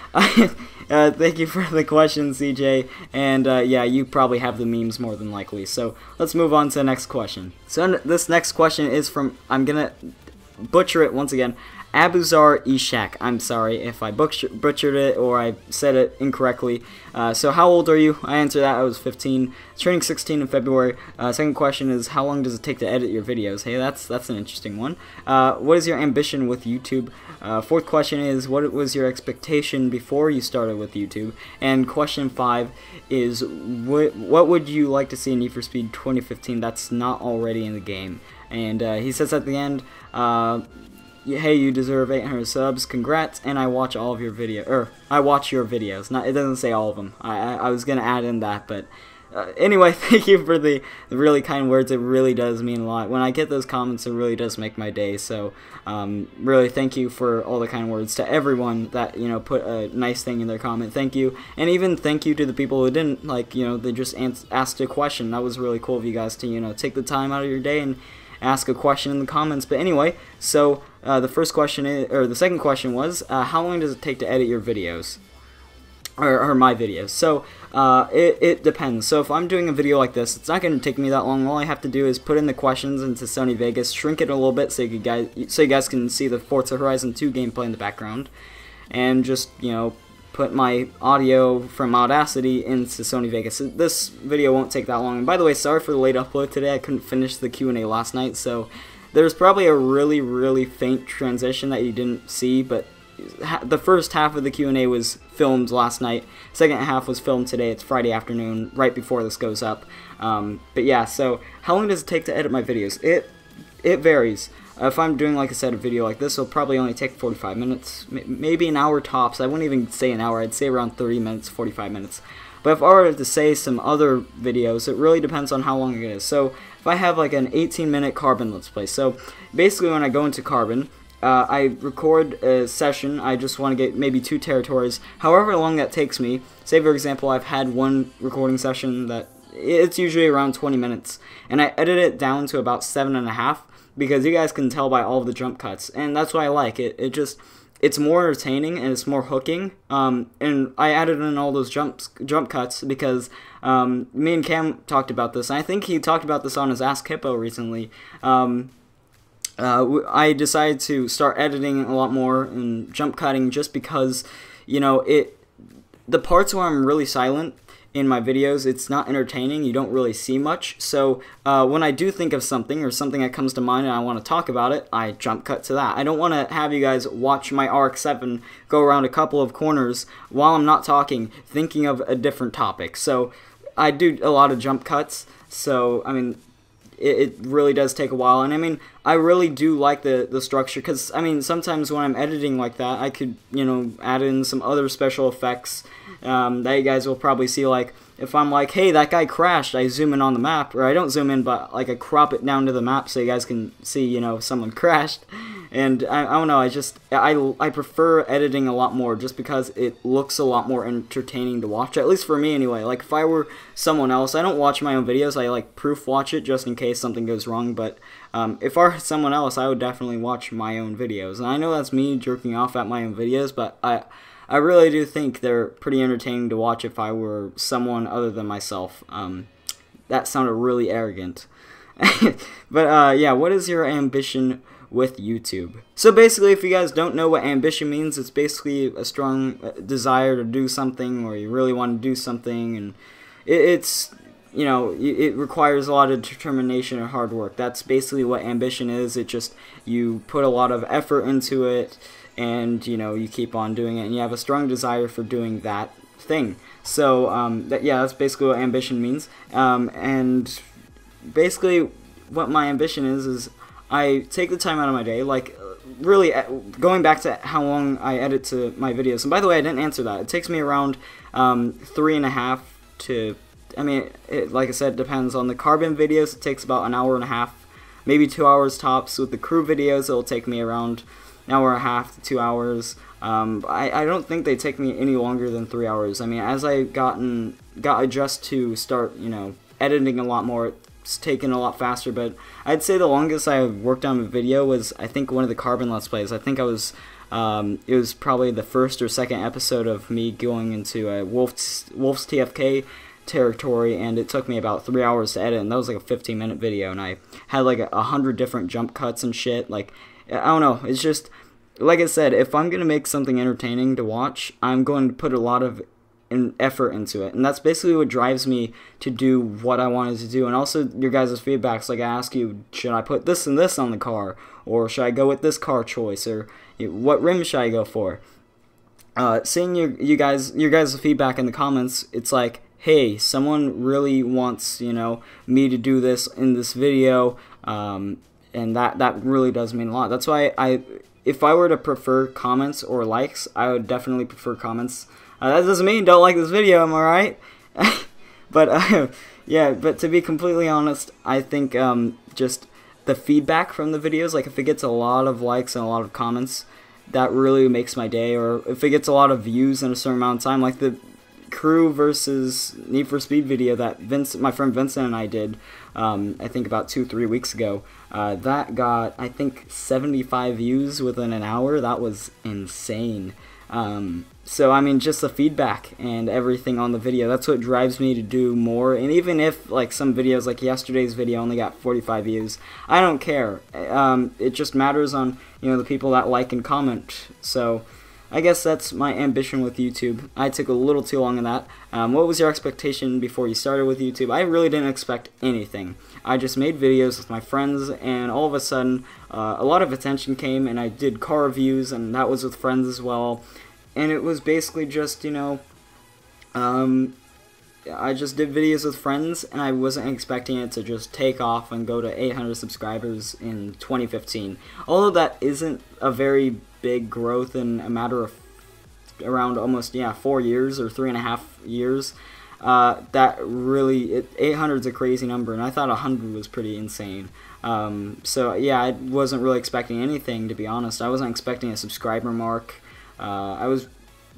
thank you for the question, CJ. And yeah, you probably have the memes more than likely. So let's move on to the next question. So this next question is from, I'm gonna butcher it once again, Abuzar Ishak. I'm sorry if I butchered it or I said it incorrectly. So how old are you? I answered that. I was 15, turning 16 in February. Second question is, how long does it take to edit your videos? Hey, that's an interesting one. What is your ambition with YouTube? Fourth question is, what was your expectation before you started with YouTube? And question 5 is, what would you like to see in Need for Speed 2015 that's not already in the game? And he says at the end, hey, you deserve 800 subs, congrats, and I watch all of your I watch your videos. Not, it doesn't say all of them. I was gonna add in that, but anyway, thank you for the really kind words. It really does mean a lot. When I get those comments, it really does make my day. So, really, thank you for all the kind words to everyone that, you know, put a nice thing in their comment. Thank you, and even thank you to the people who didn't, like, you know, they just asked a question. That was really cool of you guys to, you know, take the time out of your day and ask a question in the comments. But anyway, so the first question is, or the second question was, how long does it take to edit your videos? Or my videos. So it depends. So if I'm doing a video like this, it's not going to take me that long. All I have to do is put in the questions into Sony Vegas, shrink it a little bit so you guys can see the Forza Horizon 2 gameplay in the background, and just, you know, put my audio from Audacity into Sony Vegas. This video won't take that long. And by the way, sorry for the late upload today. I couldn't finish the Q&A last night, so there's probably a really faint transition that you didn't see, but the first half of the Q&A was filmed last night. Second half was filmed today. It's Friday afternoon, right before this goes up. But yeah, so how long does it take to edit my videos? It varies. If I'm doing, like I said, a video like this, it'll probably only take 45 minutes, maybe an hour tops. I wouldn't even say an hour. I'd say around 30 minutes, 45 minutes. But if I were to say some other videos, it really depends on how long it is. So if I have like an 18-minute Carbon Let's Play, so basically when I go into Carbon, I record a session. I just want to get maybe 2 territories, however long that takes me. Say, for example, I've had one recording session that it's usually around 20 minutes, and I edit it down to about 7.5, because you guys can tell by all of the jump cuts, and that's why I like it. It's more entertaining and it's more hooking. And I added in all those jump cuts because me and Cam talked about this, and I think he talked about this on his Ask Hippo recently. I decided to start editing a lot more and jump cutting just because, you know, the parts where I'm really silent in my videos, it's not entertaining. You don't really see much. So when I do think of something or something that comes to mind and I want to talk about it, I jump cut to that. I don't want to have you guys watch my RX-7 go around a couple of corners while I'm not talking, thinking of a different topic. So I do a lot of jump cuts. So, I mean, it really does take a while, and I mean, I really do like the structure, because, I mean, sometimes when I'm editing like that, I could, you know, add in some other special effects that you guys will probably see. Like, if I'm like, hey, that guy crashed, I zoom in on the map, or I don't zoom in, but, like, I crop it down to the map so you guys can see, you know, someone crashed. And I don't know, I prefer editing a lot more just because it looks a lot more entertaining to watch, at least for me anyway. Like, if I were someone else, I don't watch my own videos, I like proof watch it just in case something goes wrong, but if I were someone else, I would definitely watch my own videos. And I know that's me jerking off at my own videos, but I really do think they're pretty entertaining to watch if I were someone other than myself. That sounded really arrogant. But yeah, what is your ambition with YouTube? So basically, if you guys don't know what ambition means, it's basically a strong desire to do something, or you really want to do something, and it's, you know, it requires a lot of determination and hard work. That's basically what ambition is. It just, you put a lot of effort into it, and, you know, you keep on doing it, and you have a strong desire for doing that thing. So yeah, that's basically what ambition means. And basically what my ambition is I take the time out of my day, like, really, going back to how long I edit to my videos. And by the way, I didn't answer that. It takes me around 3.5 to, I mean, like I said, it depends on the Carbon videos. It takes about an hour and a half, maybe 2 hours tops. With the crew videos, it'll take me around an hour and a half to 2 hours. I don't think they take me any longer than 3 hours. I mean, as I got adjust to start, you know, editing a lot more, it's taken a lot faster. But I'd say the longest I worked on a video was, I think, one of the Carbon Let's Plays. I think I was, it was probably the first or second episode of me going into a Wolf's TFK territory, and it took me about 3 hours to edit, and that was like a 15-minute video, and I had like 100 different jump cuts and shit. Like, I don't know, it's just, like I said, if I'm gonna make something entertaining to watch, I'm going to put a lot of effort into it, and that's basically what drives me to do what I wanted to do. And also your guys' feedbacks, like I ask you, should I put this and this on the car, or should I go with this car choice, or what rim should I go for? Seeing your guys' feedback in the comments, it's like, hey, someone really wants, you know, me to do this in this video, and that really does mean a lot. That's why if I were to prefer comments or likes, I would definitely prefer comments. That doesn't mean don't like this video, am I right? But yeah, but to be completely honest, I think just the feedback from the videos, like if it gets a lot of likes and a lot of comments, that really makes my day. Or if it gets a lot of views in a certain amount of time, like the Crew versus Need for Speed video that my friend Vincent and I did, I think about 2-3 weeks ago. That got, I think, 75 views within an hour. That was insane. So I mean, just the feedback and everything on the video, that's what drives me to do more. And even if like some videos, like yesterday's video, only got 45 views, I don't care. It just matters on, you know, the people that like and comment. So I guess that's my ambition with YouTube. I took a little too long in that. What was your expectation before you started with YouTube? I really didn't expect anything. I just made videos with my friends, and all of a sudden, a lot of attention came, and I did car reviews, and that was with friends as well. And it was basically just, you know, I just did videos with friends, and I wasn't expecting it to just take off and go to 800 subscribers in 2015. Although that isn't a very big growth in a matter of around almost 4 years or 3.5 years. That really 800 is a crazy number, and I thought 100 was pretty insane. So yeah, I wasn't really expecting anything, to be honest. I wasn't expecting a subscriber mark. I was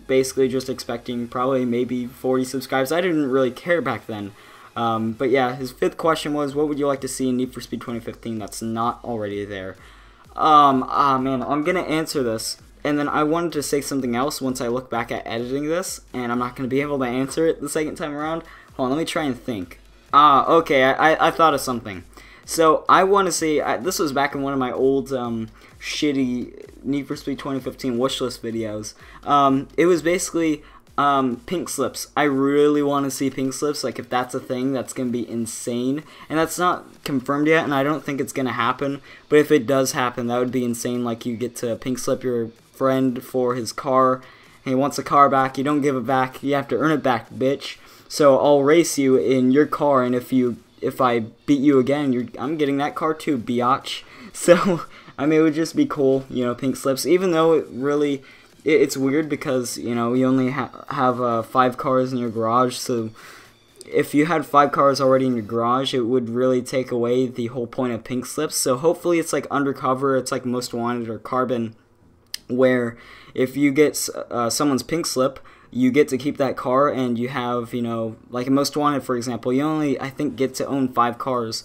basically just expecting probably maybe 40 subscribers. I didn't really care back then. But yeah, his fifth question was, what would you like to see in Need for Speed 2015 that's not already there? Man, I'm gonna answer this, and then I wanted to say something else once I look back at editing this, and I'm not gonna be able to answer it the second time around. Hold on, let me try and think. Okay, I thought of something. So I want to say, this was back in one of my old shitty Need for Speed 2015 wishlist videos. It was basically pink slips. I really want to see pink slips. Like, if that's a thing, that's going to be insane. And that's not confirmed yet, and I don't think it's going to happen. But if it does happen, that would be insane. Like, you get to pink slip your friend for his car. He wants the car back. You don't give it back. You have to earn it back, bitch. So I'll race you in your car, and if I beat you again, I'm getting that car too, biatch. So, I mean, it would just be cool, you know, pink slips. Even though it's weird because, you know, you only have 5 cars in your garage. So if you had 5 cars already in your garage, it would really take away the whole point of pink slips. So hopefully it's like undercover, it's like Most Wanted or Carbon, where if you get someone's pink slip, you get to keep that car, and you have, you know, like in Most Wanted, for example, you only, I think, get to own 5 cars.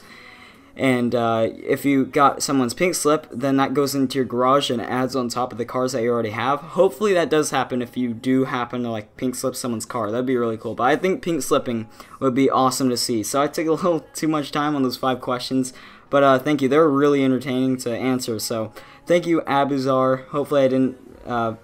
And if you got someone's pink slip, then that goes into your garage and adds on top of the cars that you already have. Hopefully that does happen if you do happen to, like, pink slip someone's car. That'd be really cool. But I think pink slipping would be awesome to see. So I took a little too much time on those 5 questions. But thank you. They were really entertaining to answer. So thank you, ABBEY. Hopefully I didn't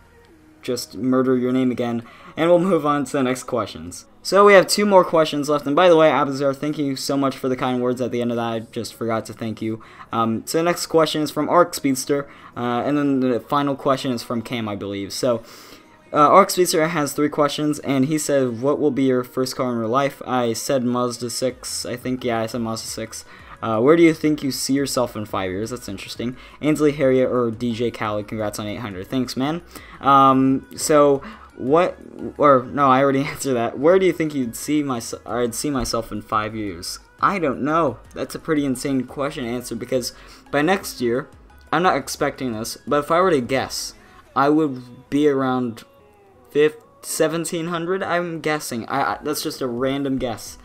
just murder your name again. And we'll move on to the next questions. So we have 2 more questions left. And by the way, ABBEY, thank you so much for the kind words at the end of that. I just forgot to thank you. So the next question is from Arc Speedster. And then the final question is from Cam, I believe. So Arc Speedster has 3 questions. And he said, what will be your first car in real life? I said Mazda 6. I think, yeah, I said Mazda 6. Where do you think you see yourself in 5 years? That's interesting. Ainsley Harriet or DJ Khaled, congrats on 800. Thanks, man. So no, I already answered that. Where do you think I'd see myself in 5 years? I don't know. That's a pretty insane question to answer, because by next year, I'm not expecting this, but if I were to guess, I would be around 1700, I'm guessing. That's just a random guess.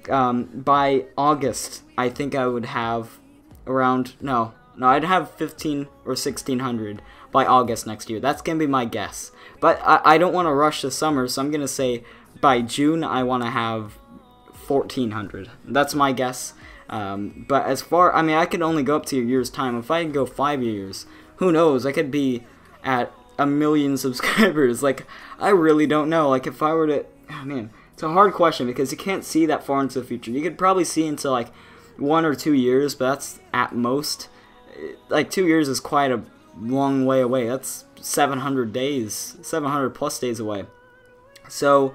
By August, I think I would have around, no, I'd have 15 or 1600 by August next year. That's going to be my guess. But I don't want to rush the summer, so I'm going to say by June I want to have 1400. That's my guess. But as far, I mean, I could only go up to a year's time. If I could go 5 years, who knows? I could be at 1 million subscribers. Like, I really don't know. Like, if I were to, oh, man, it's a hard question because you can't see that far into the future. You could probably see into like 1 or 2 years, but that's at most. Like, 2 years is quite a long way away. That's 700 days, 700 plus days away. So,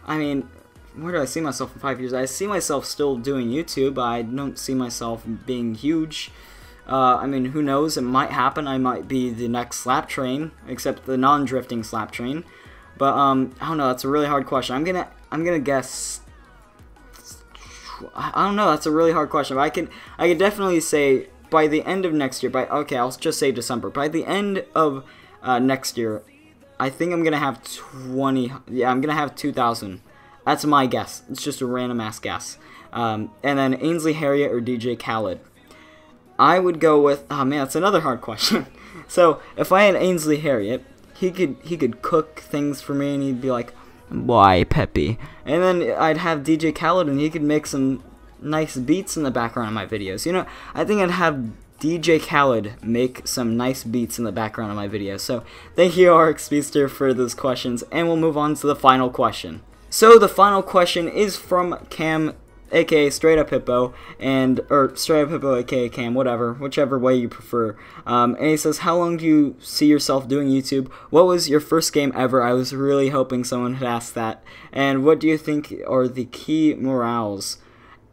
I mean, where do I see myself in 5 years? I see myself still doing YouTube. I don't see myself being huge. I mean, who knows? It might happen. I might be the next slap train, except the non-drifting slap train. But I don't know. That's a really hard question. I'm gonna guess. I don't know. That's a really hard question. But I can definitely say by the end of next year. Okay, I'll just say December. By the end of next year, I think I'm gonna have 20. Yeah, I'm gonna have 2,000. That's my guess. It's just a random ass guess. And then Ainsley Harriott or DJ Khaled. I would go with. Oh man, that's another hard question. So if I had Ainsley Harriott, he could cook things for me, and he'd be like, "Why, Peppy?" And then I'd have DJ Khaled, and he could make some nice beats in the background of my videos. You know, I think I'd have DJ Khaled make some nice beats in the background of my videos. So thank you, RX Beaster, for those questions, and we'll move on to the final question. So the final question is from Cam, aka Straight Up Hippo, or Straight Up Hippo, aka Cam, whichever way you prefer. And he says, "How long do you see yourself doing YouTube? What was your first game ever?" I was really hoping someone had asked that. And what do you think are the key morals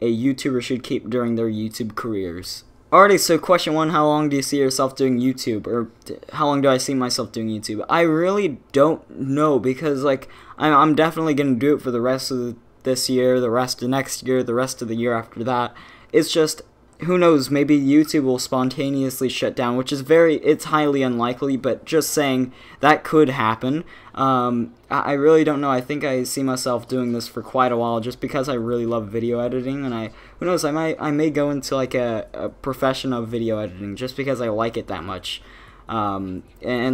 a YouTuber should keep during their YouTube careers? Alrighty, so question 1, how long do you see yourself doing YouTube? Or how long do I see myself doing YouTube? I really don't know, because like I'm definitely going to do it for the rest of this year, the rest of next year, the rest of the year after that. It's just, who knows, maybe YouTube will spontaneously shut down, which is it's highly unlikely, but just saying that could happen. I really don't know. I think I see myself doing this for quite a while, just because I really love video editing, and who knows, I may go into like a profession of video editing, just because I like it that much. And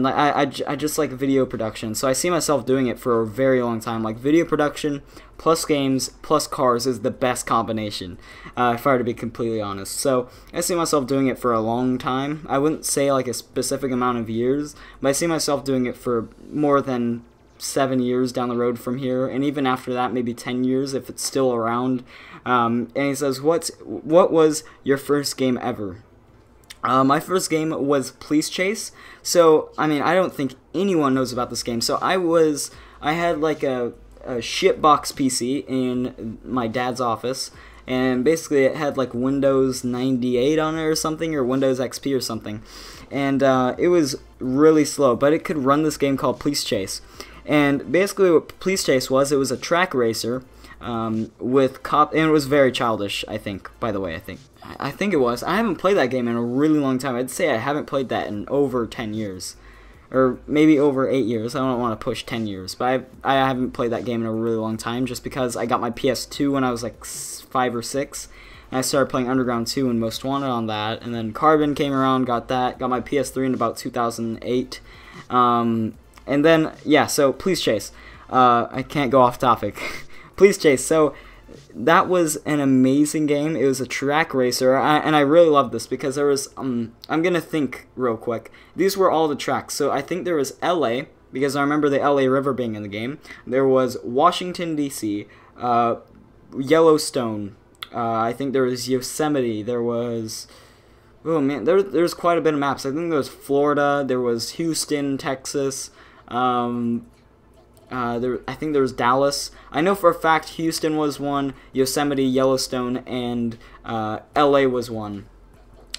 I just like video production, so I see myself doing it for a very long time. Like, video production plus games plus cars is the best combination, if I were to be completely honest. So I see myself doing it for a long time. I wouldn't say like a specific amount of years, but I see myself doing it for more than 7 years down the road from here, and even after that, maybe 10 years if it's still around. And he says, what was your first game ever? My first game was Police Chase. So, I mean, I don't think anyone knows about this game. So I had like a shitbox PC in my dad's office, and basically it had like Windows 98 on it or something, or Windows XP or something. And it was really slow, but it could run this game called Police Chase. And basically what Police Chase was, it was a track racer with and it was very childish, I think, by the way. I think it was. I haven't played that game in a really long time. I'd say I haven't played that in over 10 years. Or maybe over 8 years. I don't want to push 10 years. But I haven't played that game in a really long time, just because I got my PS2 when I was like 5 or 6. And I started playing Underground 2 and Most Wanted on that. And then Carbon came around, got that. Got my PS3 in about 2008. And then, yeah, so Police Chase. I can't go off topic. Police Chase. So that was an amazing game. It was a track racer, and I really loved this because there was, I'm gonna think real quick. These were all the tracks. So I think there was LA, because I remember the LA River being in the game. There was Washington, D.C., Yellowstone, I think there was Yosemite, there was, oh man, there's quite a bit of maps. I think there was Florida, there was Houston, Texas, I think there was Dallas. I know for a fact Houston was one, Yosemite, Yellowstone, and LA was one.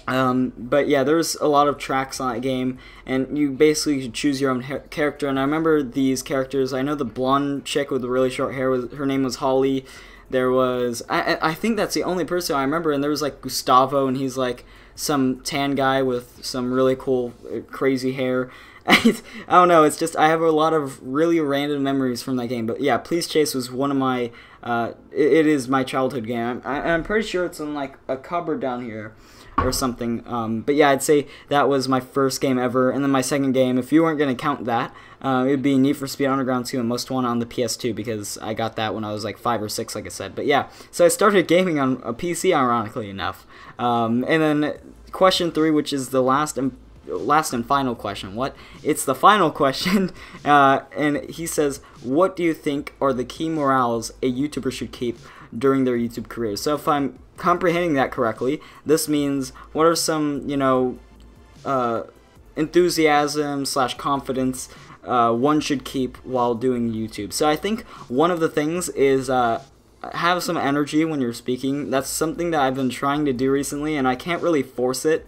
But yeah, there's a lot of tracks on that game, and you basically could choose your own character. And I remember these characters. I know the blonde chick with the really short hair, her name was Holly. There was, I think that's the only person I remember, and there was like Gustavo, and he's like some tan guy with some really cool, crazy hair. I don't know, it's just, I have a lot of really random memories from that game. But yeah, Police Chase was one of my, it is my childhood game. I'm pretty sure it's in like a cupboard down here or something. But yeah, I'd say that was my first game ever. And then my second game, if you weren't going to count that, it would be Need for Speed Underground 2 and Most Wanted on the PS2, because I got that when I was like 5 or 6, like I said. But yeah, so I started gaming on a PC, ironically enough. And then question 3, which is the last and final question. It's the final question. And he says, what do you think are the key morals a YouTuber should keep during their YouTube career? So if I'm comprehending that correctly, this means what are some, enthusiasm / confidence one should keep while doing YouTube. So I think one of the things is have some energy when you're speaking. That's something that I've been trying to do recently, and I can't really force it.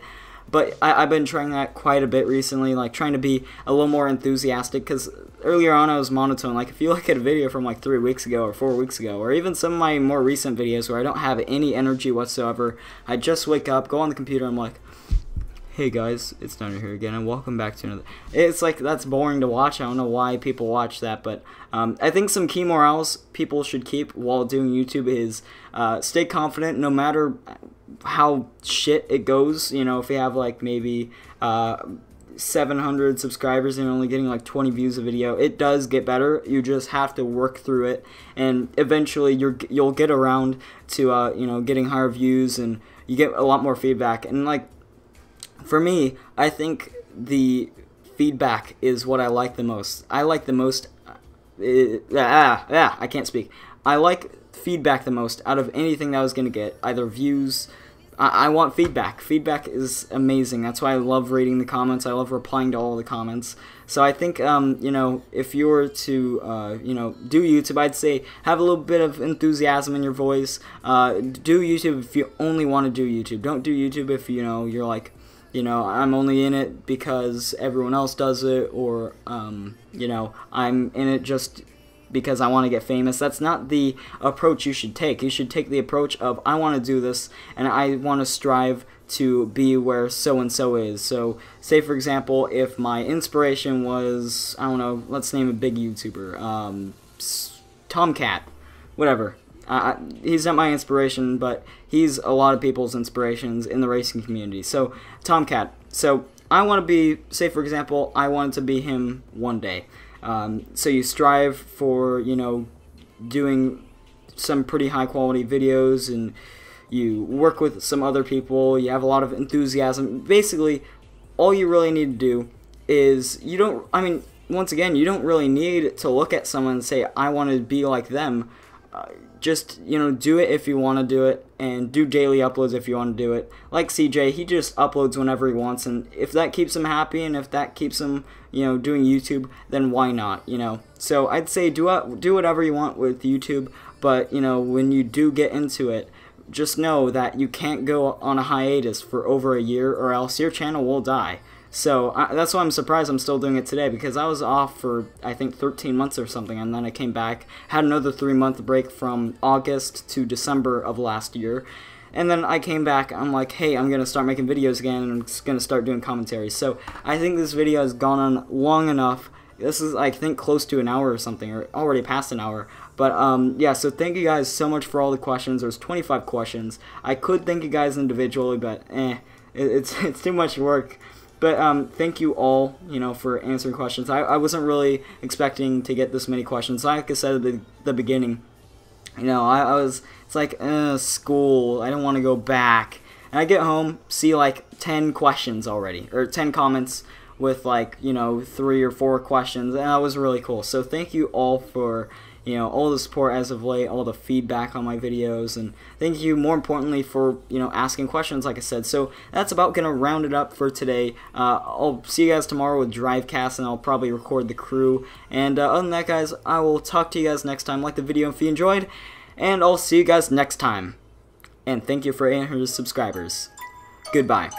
but I've been trying that quite a bit recently, like trying to be a little more enthusiastic, because earlier on I was monotone. Like if you look at a video from like 3 weeks ago or 4 weeks ago, or even some of my more recent videos where I don't have any energy whatsoever, I just wake up, go on the computer, I'm like, hey guys, it's Downer here again, and welcome back to another. It's like, that's boring to watch. I don't know why people watch that, but I think some key morals people should keep while doing YouTube is stay confident no matter how shit it goes. You know, if you have like maybe 700 subscribers and you're only getting like 20 views a video, it does get better. You just have to work through it, and eventually you'll get around to you know, getting higher views, and you get a lot more feedback. And like, for me, I think the feedback is what I like the most. I like the most I can't speak. I like feedback the most out of anything that I was going to get, either views. I want feedback. Feedback is amazing. That's why I love reading the comments. I love replying to all the comments. So I think, you know, if you were to, you know, do YouTube, I'd say have a little bit of enthusiasm in your voice. Do YouTube if you only want to do YouTube. Don't do YouTube if, you know, you're like, you know, I'm only in it because everyone else does it, or, you know, I'm in it just because I want to get famous. That's not the approach you should take. You should take the approach of, I want to do this, and I want to strive to be where so-and-so is. So, say for example, if my inspiration was, I don't know, let's name a big YouTuber, Tomcat, whatever. He's not my inspiration, but he's a lot of people's inspirations in the racing community. So, Tomcat. So, I want to be, say for example, I wanted to be him one day. So you strive for, you know, doing some pretty high quality videos, and you work with some other people, you have a lot of enthusiasm. Basically, all you really need to do is, you don't, I mean, once again, you don't really need to look at someone and say, I want to be like them. Just, you know, do it if you want to do it, and do daily uploads if you want to do it. Like CJ, he just uploads whenever he wants, and if that keeps him happy, and if that keeps him, you know, doing YouTube, then why not, you know? So I'd say do whatever you want with YouTube, but, you know, when you do get into it, just know that you can't go on a hiatus for over a year, or else your channel will die. So that's why I'm surprised I'm still doing it today, because I was off for, I think, 13 months or something, and then I came back, had another 3-month break from August to December of last year, and then I came back. I'm like, hey, I'm going to start making videos again, and I'm just going to start doing commentaries. So I think this video has gone on long enough. This is, I think, close to an hour or something, or already past an hour. But, yeah, so thank you guys so much for all the questions. There's 25 questions. I could thank you guys individually, but, it's too much work. But thank you all, you know, for answering questions. I wasn't really expecting to get this many questions. Like I said at the beginning, you know, I was, it's like, school, I don't want to go back. And I get home, see like 10 questions already, or 10 comments with like, you know, 3 or 4 questions, and that was really cool. So thank you all for, you know, all the support as of late, all the feedback on my videos, and thank you more importantly for, you know, asking questions, like I said. So that's about gonna round it up for today. I'll see you guys tomorrow with Drivecast, and I'll probably record the crew. And other than that, guys, I will talk to you guys next time. Like the video if you enjoyed, and I'll see you guys next time. And thank you for 800 subscribers. Goodbye.